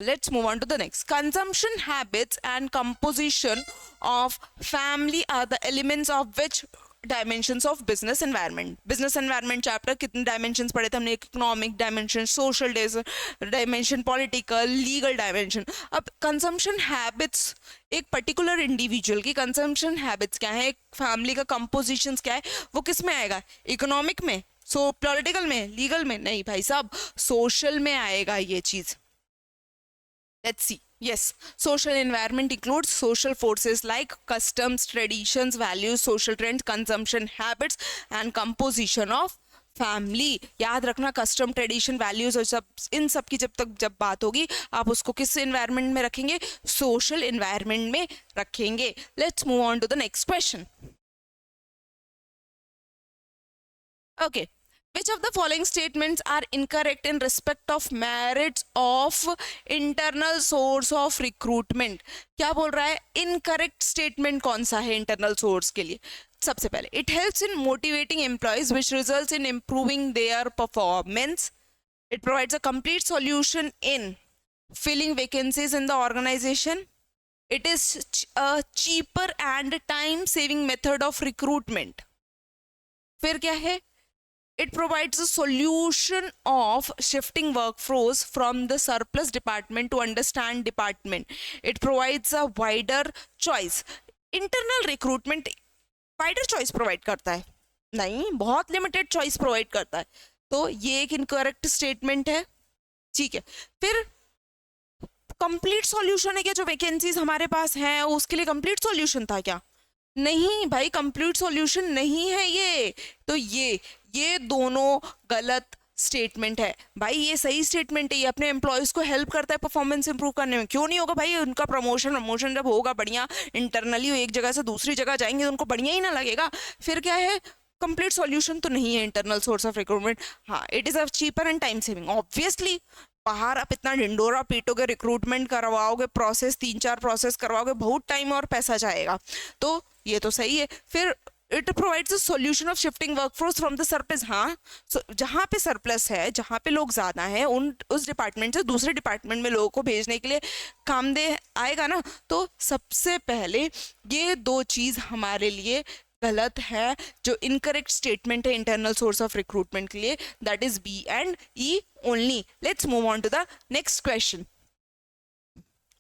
Let's move on to the next. Consumption habits and composition of family are the elements of which dimensions of business environment. Business environment chapter कितने dimensions पढ़े थे हमने? Economic dimension, social dimension, political, legal dimension. अब consumption habits एक particular individual की consumption habits क्या है, एक family का compositions क्या है, वो किस में आएगा? Economic में, so political में, legal में? नहीं भाई साहब, social में आएगा ये चीज. Let's see. Yes, social environment includes social forces like customs, traditions, values, social trends, consumption habits and composition of family. याद रखना, custom, tradition, values और सब, इन सब की जब बात होगी आप उसको किस environment में रखेंगे? Social environment में रखेंगे. Let's move on to the next question. Okay. Which of the following statements are incorrect in respect of merits of internal source of recruitment? क्या बोल रहा है? Incorrect statement कौन सा है internal source के लिए? सबसे पहले, it helps in motivating employees which results in improving their performance. It provides a complete solution in filling vacancies in the organization. It is a cheaper and time saving method of recruitment. फिर क्या है? It provides a solution of shifting workforce from the surplus department to understand department. It provides a wider choice. Internal recruitment wider choice provide करता है? नहीं, बहुत limited choice provide करता है. तो ये एक incorrect statement है. ठीक है. फिर complete solution है क्या? जो vacancies हमारे पास हैं उसके लिए complete solution था क्या? नहीं भाई, कंप्लीट सॉल्यूशन नहीं है ये. तो ये दोनों गलत स्टेटमेंट है भाई. ये सही स्टेटमेंट है, ये अपने एम्प्लॉयज को हेल्प करता है परफॉर्मेंस इंप्रूव करने में. क्यों नहीं होगा भाई? उनका प्रमोशन जब होगा बढ़िया, इंटरनली एक जगह से दूसरी जगह जाएंगे तो उनको बढ़िया ही ना लगेगा. फिर क्या है? कंप्लीट सॉल्यूशन तो नहीं है इंटरनल सोर्स ऑफ रिक्रूटमेंट. हाँ, it is a cheaper and time saving. Obviously बाहर आप इतना ढिंडोरा पीटोगे, रिक्रूटमेंट करवाओगे, प्रोसेस 3-4 प्रोसेस करवाओगे, बहुत टाइम और पैसा जाएगा. तो ये तो सही है. फिर it provides a solution of shifting workforce from the surplus. हाँ, जहाँ पे सरप्लस है, जहाँ पे लोग ज़्यादा हैं, उस डिपार्टमेंट से दूसरे डिपार्टमेंट में लोगों को भेजने के लिए काम दे आएगा ना. तो सबसे पहले ये दो चीज़ हमारे लिए गलत है. जो इनकरेक्ट स्टेटमेंट है इंटरनल सोर्स ऑफ रिक्रूटमेंट के लिए, that is B and E only. Let's move on to the next question.